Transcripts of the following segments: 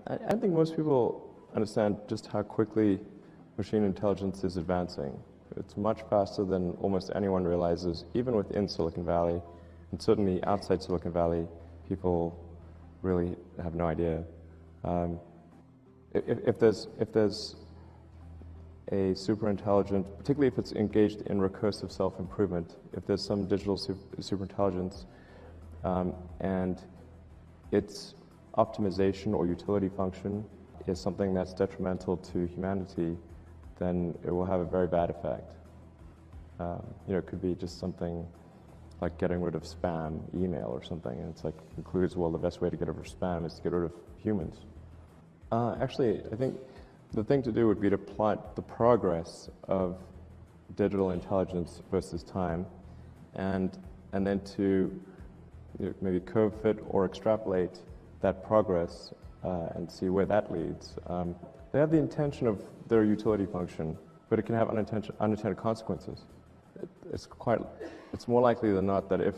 I think most people understand just how quickly machine intelligence is advancing. It's much faster than almost anyone realizes, even within Silicon Valley, and certainly outside Silicon Valley, people really have no idea. If there's a super intelligent, particularly if it's engaged in recursive self-improvement, if there's some digital super intelligence and its optimization or utility function is something that's detrimental to humanity, then it will have a very bad effect. It could be just something like getting rid of spam email or something, and it's like concludes, well, the best way to get rid of spam is to get rid of humans. Actually, I think the thing to do would be to plot the progress of digital intelligence versus time, and then to maybe curve fit or extrapolate that progress and see where that leads. They have the intention of their utility function, but it can have unintended consequences. It's more likely than not that if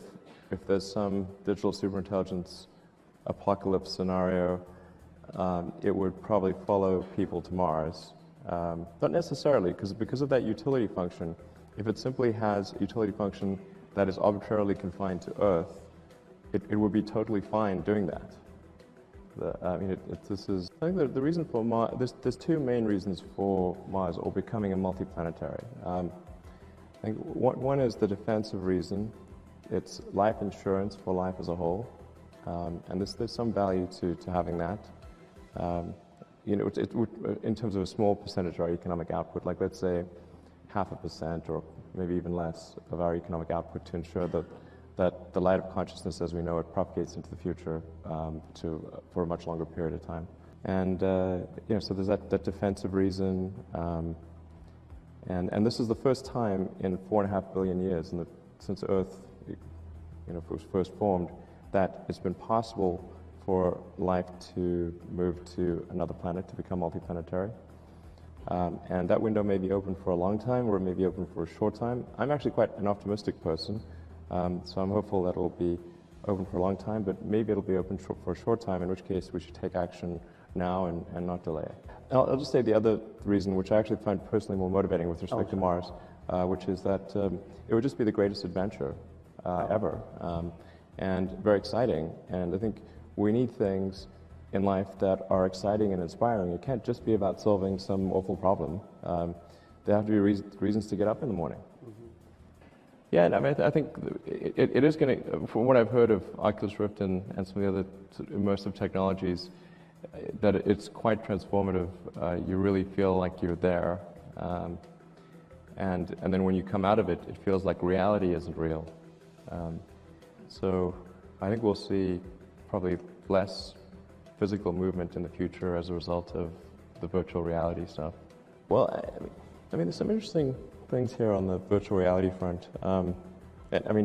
there's some digital superintelligence apocalypse scenario, it would probably follow people to Mars. Not necessarily, because of that utility function. If it simply has a utility function that is arbitrarily confined to Earth, it would be totally fine doing that. I think the reason for Mars, there's two main reasons for Mars or becoming a multiplanetary. I think one is the defensive reason. It's life insurance for life as a whole, and there's some value to having that. It would, in terms of a small percentage of our economic output, like let's say 0.5% or maybe even less of our economic output, to ensure that the light of consciousness as we know it propagates into the future for a much longer period of time. And so there's that defensive reason. And this is the first time in 4.5 billion years since Earth was first formed that it's been possible for life to move to another planet, to become multiplanetary. And that window may be open for a long time, or it may be open for a short time. I'm actually quite an optimistic person, so I'm hopeful that it'll be open for a long time, but maybe it'll be open for a short time, in which case we should take action now and not delay it. I'll just say the other reason, which I actually find personally more motivating with respect to Mars, which is that it would just be the greatest adventure ever, and very exciting. And I think we need things in life that are exciting and inspiring. It can't just be about solving some awful problem. There have to be reasons to get up in the morning. Mm-hmm. Yeah, I mean, I think it is going to, from what I've heard of Oculus Rift and some of the other immersive technologies, that it's quite transformative. You really feel like you're there. And then when you come out of it, it feels like reality isn't real. So I think we'll see probably less physical movement in the future as a result of the virtual reality stuff. Well, I mean, there's some interesting things here on the virtual reality front.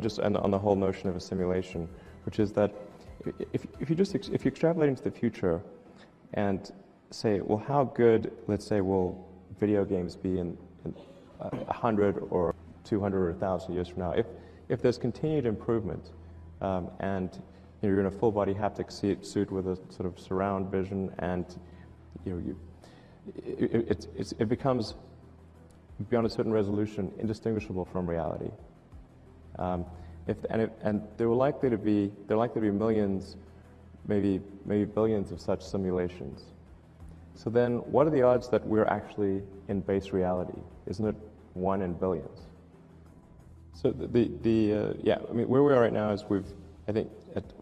Just on the whole notion of a simulation, which is that if you extrapolate into the future and say, well, how good, let's say, will video games be in 100 or 200 or 1,000 years from now? If there's continued improvement and you're in a full body haptic suit with a sort of surround vision, and it becomes, beyond a certain resolution, indistinguishable from reality. And there are likely to be millions, maybe billions of such simulations. So then, what are the odds that we're actually in base reality? Isn't it 1 in billions? So where we are right now is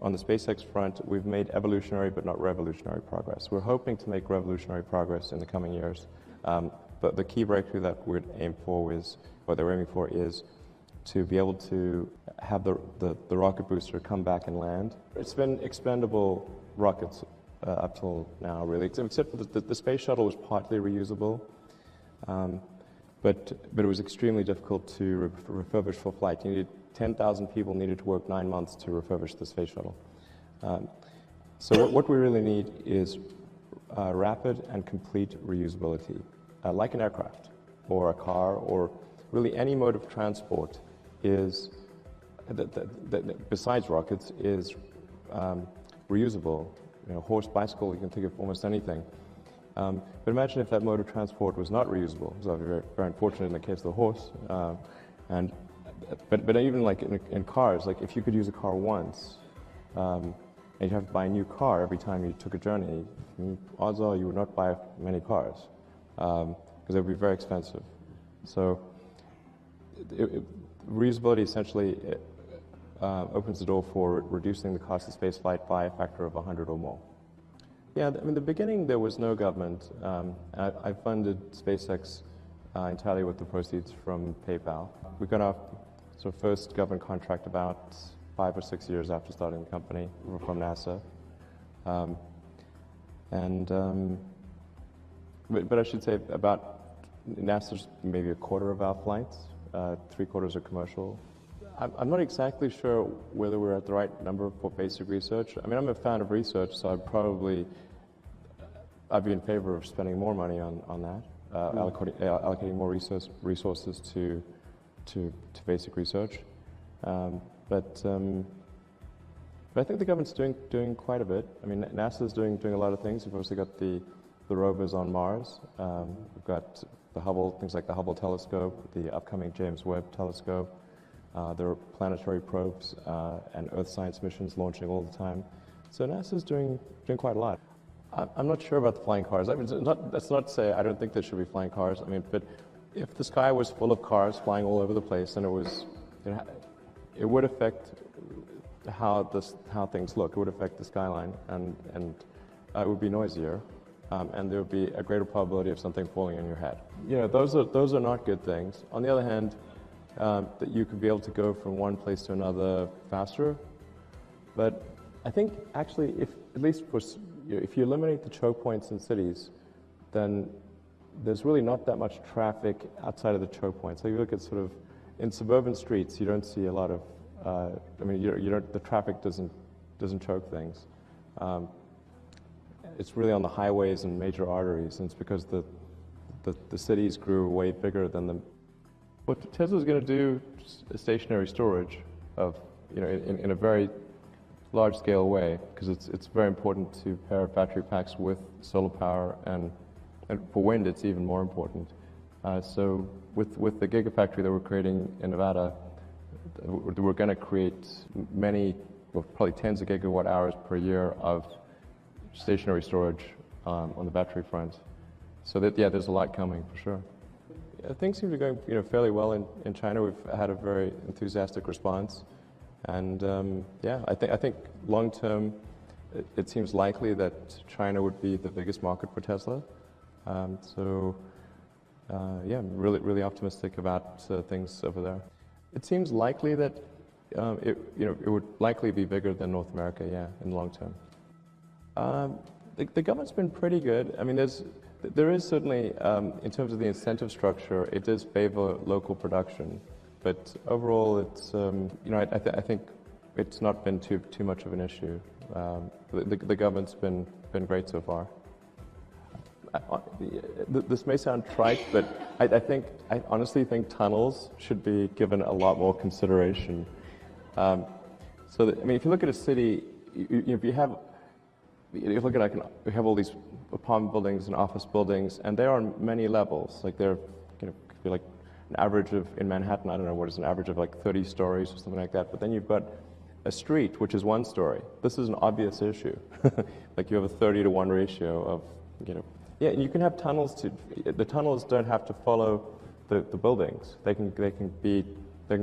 on the SpaceX front, we've made evolutionary but not revolutionary progress. We're hoping to make revolutionary progress in the coming years. But the key breakthrough that we're aiming for is to be able to have the rocket booster come back and land. It's been expendable rockets up till now, really, except for the space shuttle was partly reusable, but it was extremely difficult to refurbish for flight. You needed 10,000 people needed to work 9 months to refurbish the space shuttle. So what we really need is rapid and complete reusability, like an aircraft or a car or really any mode of transport is, besides rockets, is reusable horse, bicycle, you can think of almost anything. But imagine if that mode of transport was not reusable. So very, very unfortunate in the case of the horse. But even like in cars, like if you could use a car once, and you'd have to buy a new car every time you took a journey, odds are you would not buy many cars, because they would be very expensive. So reusability essentially opens the door for reducing the cost of spaceflight by a factor of 100 or more. Yeah, in the beginning there was no government. I funded SpaceX entirely with the proceeds from PayPal. We got our first government contract about 5 or 6 years after starting the company from NASA. But I should say about NASA's maybe a quarter of our flights, 3/4 are commercial. I'm not exactly sure whether we're at the right number for basic research. I mean, I'm a fan of research, so I'd be in favor of spending more money on that, allocating more resources to basic research. But I think the government's doing quite a bit. I mean, NASA's doing a lot of things. We've obviously got the rovers on Mars. We've got the Hubble, things like the Hubble telescope, the upcoming James Webb telescope. There are planetary probes and Earth science missions launching all the time. So NASA's doing quite a lot. I'm not sure about the flying cars. I mean, that's not to say I don't think there should be flying cars. I mean, but if the sky was full of cars flying all over the place, then it would affect how things look. It would affect the skyline, and it would be noisier, and there would be a greater probability of something falling on your head. Those are not good things. On the other hand, that you could be able to go from one place to another faster. But I think actually, if you eliminate the choke points in cities, then there's really not that much traffic outside of the choke points. So you look at in suburban streets, you don't see a lot of. The traffic doesn't choke things. It's really on the highways and major arteries, and it's because the cities grew way bigger than them. What Tesla's going to do is stationary storage of, in a very large-scale way, because it's very important to pair battery packs with solar power, and for wind it's even more important. So with the Gigafactory that we're creating in Nevada, we're going to create probably tens of gigawatt hours per year of stationary storage on the battery front. So there's a lot coming for sure. Things seem to be going fairly well in China. We've had a very enthusiastic response, and I think long term it seems likely that China would be the biggest market for Tesla. Really optimistic about things over there. It seems likely that it would likely be bigger than North America, in the long term. The government's been pretty good. I mean, there is certainly, in terms of the incentive structure, it does favor local production, but overall, it's I think it's not been too much of an issue. The government's been great so far. This may sound trite, but I honestly think tunnels should be given a lot more consideration. If you look at a city, if you look at we have all these apartment buildings and office buildings, and they're on many levels. Like they're could be like an average of in Manhattan. I don't know what is an average of like 30 stories or something like that. But then you've got a street which is 1 story. This is an obvious issue. Like you have a 30-to-1 ratio of Yeah, and you can have tunnels too. The tunnels don't have to follow the buildings. They can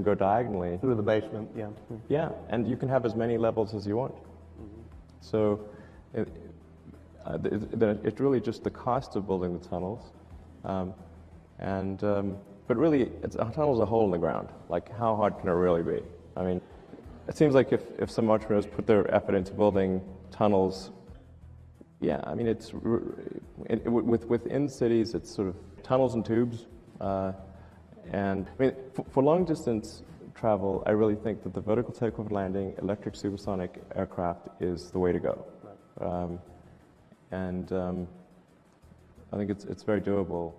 go diagonally through the basement. Yeah. Yeah, and you can have as many levels as you want. Mm-hmm. So it's really just the cost of building the tunnels, but really, a tunnel's a hole in the ground. Like, how hard can it really be? I mean, it seems like if some entrepreneurs put their effort into building tunnels. Yeah, I mean, within cities, it's sort of tunnels and tubes. And I mean, for long distance travel, I really think that the vertical takeoff and landing electric supersonic aircraft is the way to go. Right. I think it's very doable.